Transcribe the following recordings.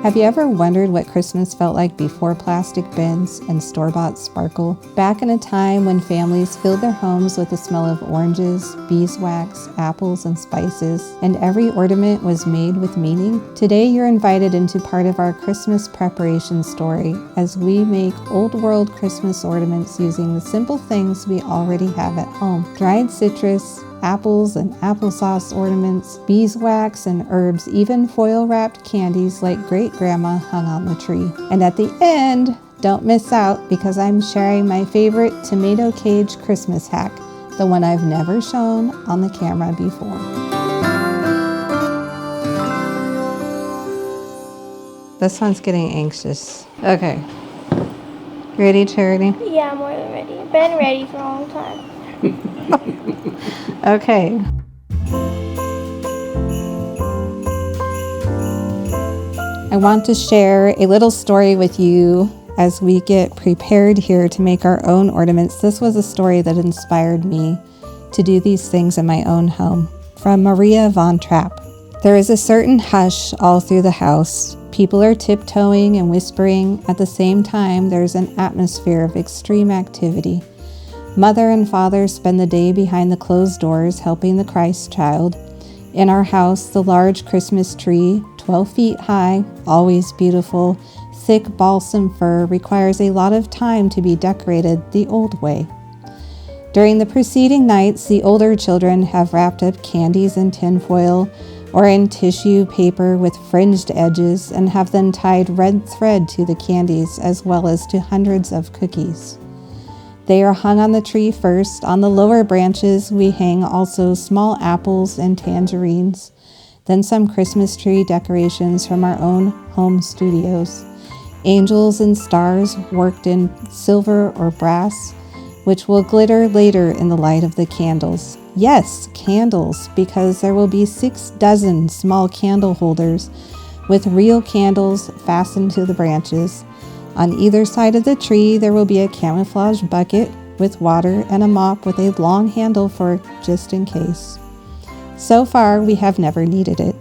Have you ever wondered what Christmas felt like before plastic bins and store-bought sparkle? Back in a time when families filled their homes with the smell of oranges, beeswax, apples, and spices, and every ornament was made with meaning? Today you're invited into part of our Christmas preparation story as we make old-world Christmas ornaments using the simple things we already have at home. Dried citrus, apples and applesauce ornaments, beeswax and herbs, even foil-wrapped candies like Great-Grandma hung on the tree. And at the end, don't miss out because I'm sharing my favorite tomato cage Christmas hack, the one I've never shown on the camera before. This one's getting anxious. Okay. Ready, Charity? Yeah, I'm more than ready. I've been ready for a long time. Okay. I want to share a little story with you as we get prepared here to make our own ornaments. This was a story that inspired me to do these things in my own home. From Maria von Trapp. There is a certain hush all through the house. People are tiptoeing and whispering. At the same time, there's an atmosphere of extreme activity. Mother and father spend the day behind the closed doors helping the Christ child. In our house, the large Christmas tree, 12 feet high, always beautiful, thick balsam fir, requires a lot of time to be decorated the old way. During the preceding nights, the older children have wrapped up candies in tinfoil or in tissue paper with fringed edges and have then tied red thread to the candies as well as to hundreds of cookies. They are hung on the tree first. On the lower branches, we hang also small apples and tangerines, then some Christmas tree decorations from our own home studios. Angels and stars worked in silver or brass, which will glitter later in the light of the candles. Yes, candles, because there will be 6 dozen small candle holders with real candles fastened to the branches. On either side of the tree, there will be a camouflage bucket with water and a mop with a long handle for just in case. So far, we have never needed it.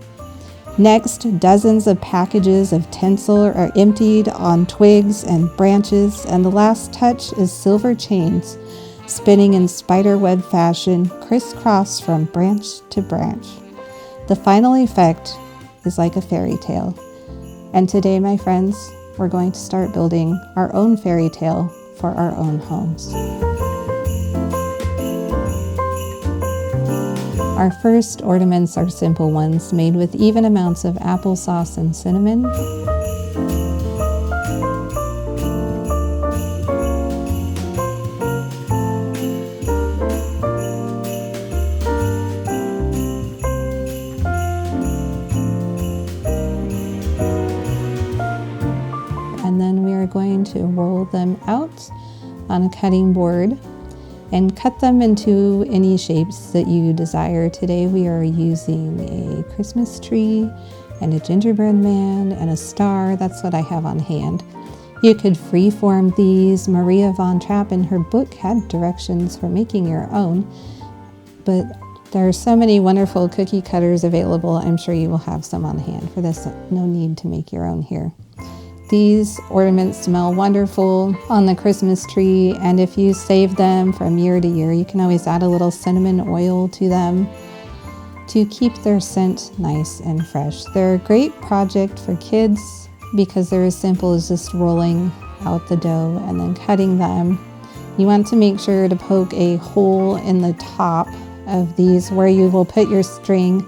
Next, dozens of packages of tinsel are emptied on twigs and branches, and the last touch is silver chains spinning in spiderweb fashion, crisscross from branch to branch. The final effect is like a fairy tale. And today, my friends, we're going to start building our own fairy tale for our own homes. Our first ornaments are simple ones made with even amounts of applesauce and cinnamon. And then we are going to roll them out on a cutting board and cut them into any shapes that you desire. Today we are using a Christmas tree and a gingerbread man and a star. That's what I have on hand. You could freeform these. Maria von Trapp in her book had directions for making your own, but there are so many wonderful cookie cutters available. I'm sure you will have some on hand for this. No need to make your own here. These ornaments smell wonderful on the Christmas tree, and if you save them from year to year, you can always add a little cinnamon oil to them to keep their scent nice and fresh. They're a great project for kids because they're as simple as just rolling out the dough and then cutting them. You want to make sure to poke a hole in the top of these where you will put your string.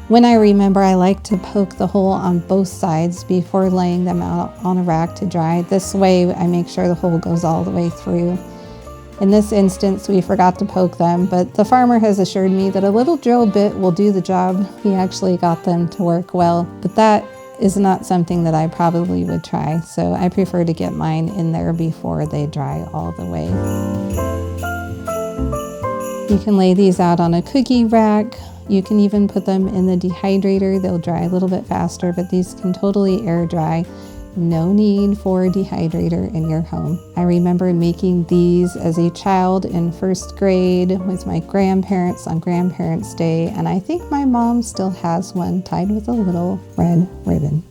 When I remember, I like to poke the hole on both sides before laying them out on a rack to dry. This way I make sure the hole goes all the way through. In this instance, we forgot to poke them, but the farmer has assured me that a little drill bit will do the job. He actually got them to work well, but that is not something that I probably would try, so I prefer to get mine in there before they dry all the way. You can lay these out on a cookie rack. You can even put them in the dehydrator. They'll dry a little bit faster, but these can totally air dry. No need for a dehydrator in your home. I remember making these as a child in first grade with my grandparents on Grandparents' Day, and I think my mom still has one tied with a little red ribbon.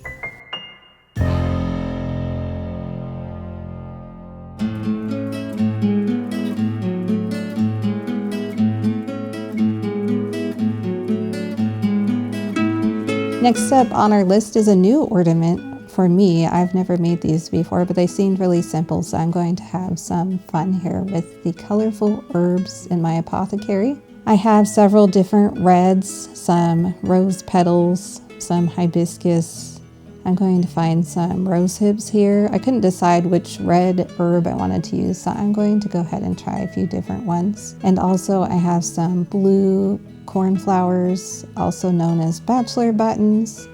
Next up on our list is a new ornament for me. I've never made these before, but they seemed really simple, so I'm going to have some fun here with the colorful herbs in my apothecary. I have several different reds, some rose petals, some hibiscus. I'm going to find some rose hips here. I couldn't decide which red herb I wanted to use, so I'm going to go ahead and try a few different ones. And also I have some blue cornflowers, also known as bachelor buttons.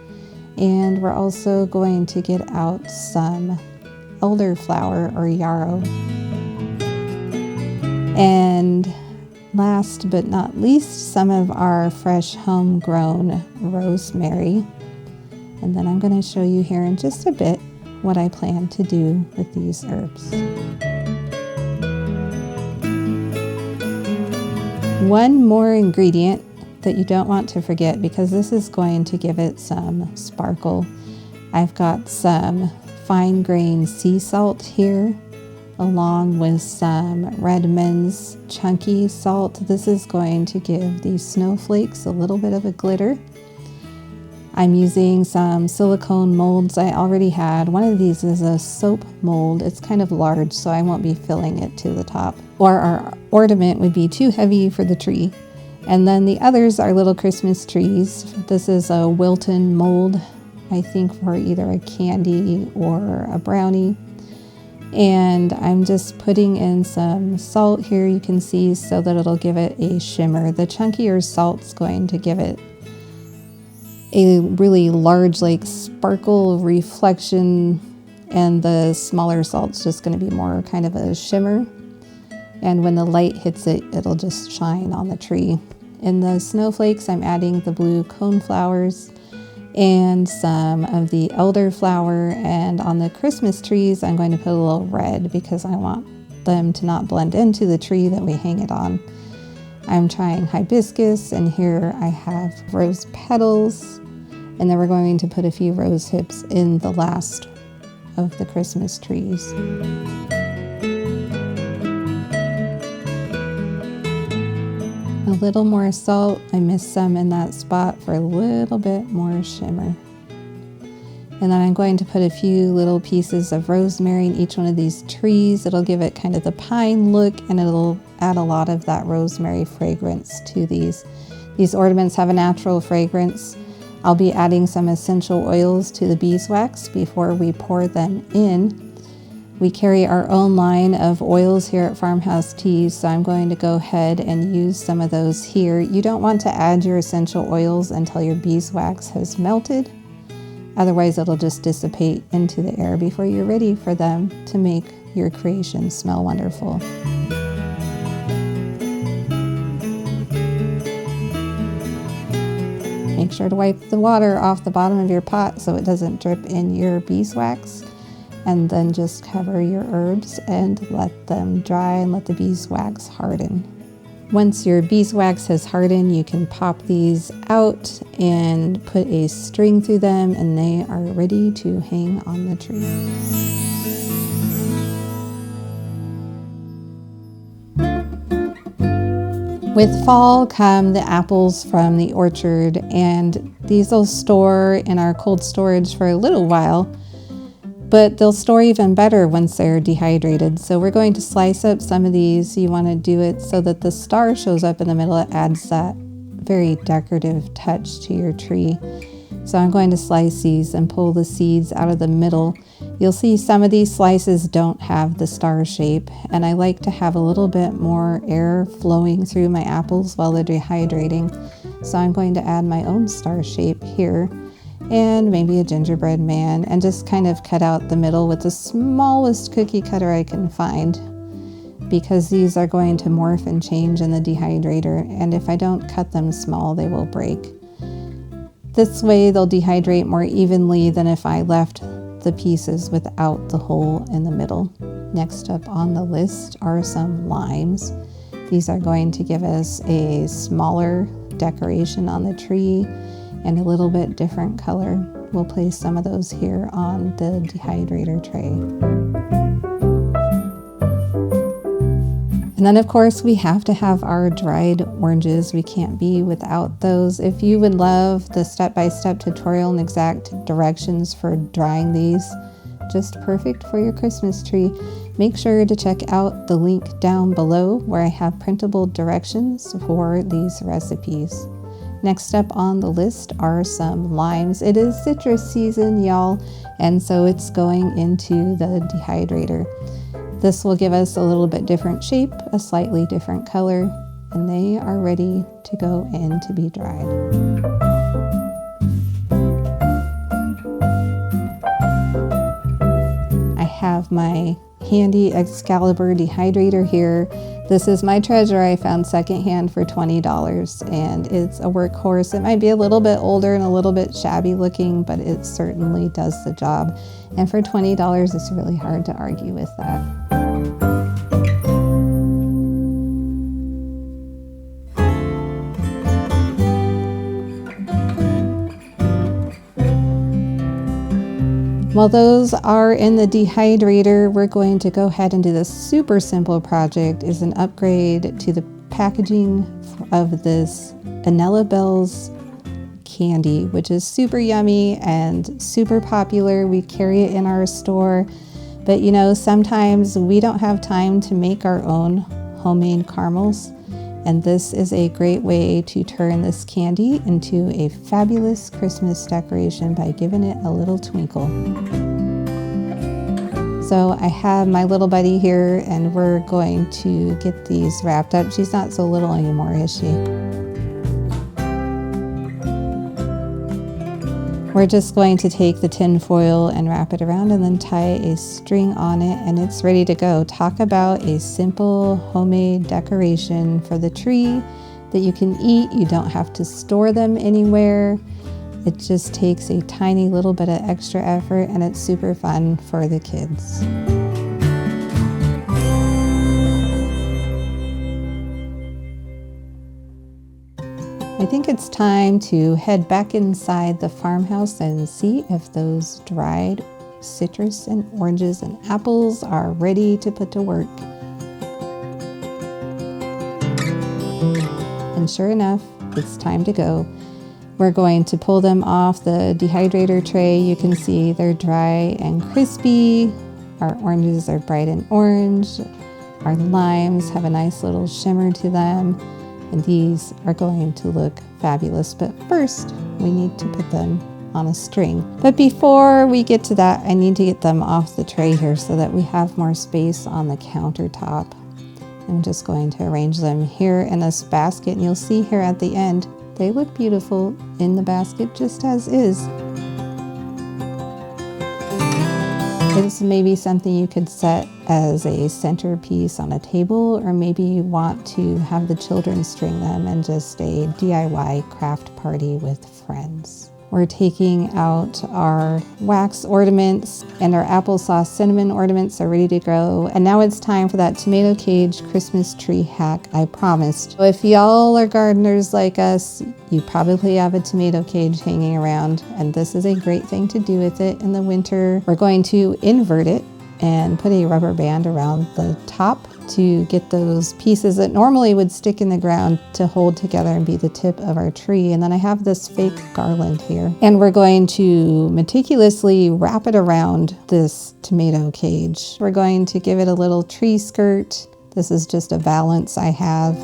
And we're also going to get out some elderflower or yarrow. And last but not least, some of our fresh homegrown rosemary. And then I'm going to show you here in just a bit what I plan to do with these herbs. One more ingredient that you don't want to forget, because this is going to give it some sparkle. I've got some fine grained sea salt here, along with some Redmond's chunky salt. This is going to give these snowflakes a little bit of a glitter. I'm using some silicone molds I already had. One of these is a soap mold. It's kind of large, so I won't be filling it to the top, or our ornament would be too heavy for the tree. And then the others are little Christmas trees. This is a Wilton mold, I think for either a candy or a brownie. And I'm just putting in some salt here, you can see, so that it'll give it a shimmer. The chunkier salt's going to give it a really large, like, sparkle reflection, and the smaller salt's just going to be more kind of a shimmer. And when the light hits it, it'll just shine on the tree. In the snowflakes, I'm adding the blue coneflowers and some of the elderflower, and on the Christmas trees I'm going to put a little red because I want them to not blend into the tree that we hang it on. I'm trying hibiscus, and here I have rose petals, and then we're going to put a few rose hips in the last of the Christmas trees. A little more salt. I missed some in that spot for a little bit more shimmer. And then I'm going to put a few little pieces of rosemary in each one of these trees. It'll give it kind of the pine look, and it'll add a lot of that rosemary fragrance to these. These ornaments have a natural fragrance. I'll be adding some essential oils to the beeswax before we pour them in. We carry our own line of oils here at Farmhouse Teas, so I'm going to go ahead and use some of those here. You don't want to add your essential oils until your beeswax has melted. Otherwise, it'll just dissipate into the air before you're ready for them to make your creation smell wonderful. Make sure to wipe the water off the bottom of your pot so it doesn't drip in your beeswax. And then just cover your herbs and let them dry and let the beeswax harden. Once your beeswax has hardened, you can pop these out and put a string through them, and they are ready to hang on the tree. With fall come the apples from the orchard, and these will store in our cold storage for a little while. But they'll store even better once they're dehydrated. So we're going to slice up some of these. You want to do it so that the star shows up in the middle. It adds that very decorative touch to your tree. So I'm going to slice these and pull the seeds out of the middle. You'll see some of these slices don't have the star shape, and I like to have a little bit more air flowing through my apples while they're dehydrating. So I'm going to add my own star shape here, and maybe a gingerbread man, and just kind of cut out the middle with the smallest cookie cutter I can find, because these are going to morph and change in the dehydrator, and if I don't cut them small, they will break. This way they'll dehydrate more evenly than if I left the pieces without the hole in the middle. Next up on the list are some limes. These are going to give us a smaller decoration on the tree and a little bit different color. We'll place some of those here on the dehydrator tray. And then of course we have to have our dried oranges. We can't be without those. If you would love the step-by-step tutorial and exact directions for drying these, just perfect for your Christmas tree, make sure to check out the link down below where I have printable directions for these recipes. Next up on the list are some limes. It is citrus season, y'all, and so it's going into the dehydrator. This will give us a little bit different shape, a slightly different color, and they are ready to go in to be dried. I have my handy Excalibur dehydrator here. This is my treasure I found secondhand for $20, and it's a workhorse. It might be a little bit older and a little bit shabby looking, but it certainly does the job. And for $20, it's really hard to argue with that. While those are in the dehydrator, we're going to go ahead and do this super simple project. Is an upgrade to the packaging of this Anella Bells candy, which is super yummy and super popular. We carry it in our store, but you know, sometimes we don't have time to make our own homemade caramels. And this is a great way to turn this candy into a fabulous Christmas decoration by giving it a little twinkle. So I have my little buddy here, and we're going to get these wrapped up. She's not so little anymore, is she? We're just going to take the tin foil and wrap it around and then tie a string on it, and it's ready to go. Talk about a simple homemade decoration for the tree that you can eat. You don't have to store them anywhere. It just takes a tiny little bit of extra effort, and it's super fun for the kids. I think it's time to head back inside the farmhouse and see if those dried citrus and oranges and apples are ready to put to work. And sure enough, it's time to go. We're going to pull them off the dehydrator tray. You can see they're dry and crispy. Our oranges are bright and orange. Our limes have a nice little shimmer to them. And these are going to look fabulous. But first, we need to put them on a string. But before we get to that, I need to get them off the tray here so that we have more space on the countertop. I'm just going to arrange them here in this basket. And you'll see here at the end, they look beautiful in the basket just as is. It's maybe something you could set as a centerpiece on a table, or maybe you want to have the children string them and just a DIY craft party with friends. We're taking out our wax ornaments, and our applesauce cinnamon ornaments are ready to go. And now it's time for that tomato cage Christmas tree hack I promised. So if y'all are gardeners like us, you probably have a tomato cage hanging around, and this is a great thing to do with it in the winter. We're going to invert it and put a rubber band around the top to get those pieces that normally would stick in the ground to hold together and be the tip of our tree. And then I have this fake garland here, and we're going to meticulously wrap it around this tomato cage. We're going to give it a little tree skirt. This is just a valance I have.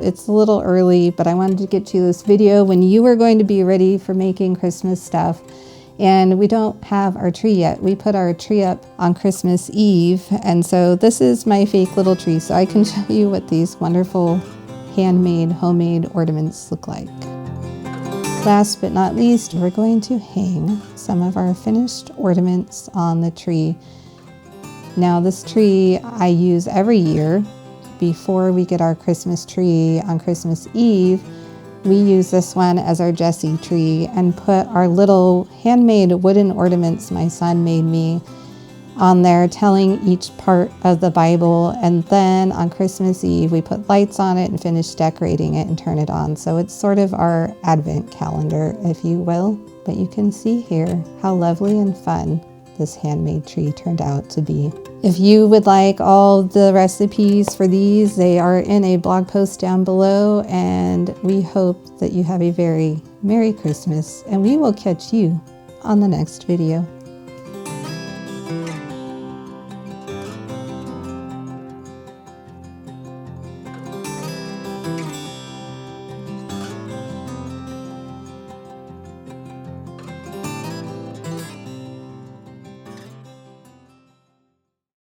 It's a little early, but I wanted to get you this video when you are going to be ready for making Christmas stuff. And we don't have our tree yet. We put our tree up on Christmas Eve. And so this is my fake little tree. So I can show you what these wonderful handmade, homemade ornaments look like. Last but not least, we're going to hang some of our finished ornaments on the tree. Now this tree I use every year before we get our Christmas tree on Christmas Eve. We use this one as our Jessie tree and put our little handmade wooden ornaments my son made me on there, telling each part of the Bible. And then on Christmas Eve, we put lights on it and finish decorating it and turn it on. So it's sort of our Advent calendar, if you will. But you can see here how lovely and fun this handmade tree turned out to be. If you would like all the recipes for these, they are in a blog post down below, and we hope that you have a very Merry Christmas, and we will catch you on the next video.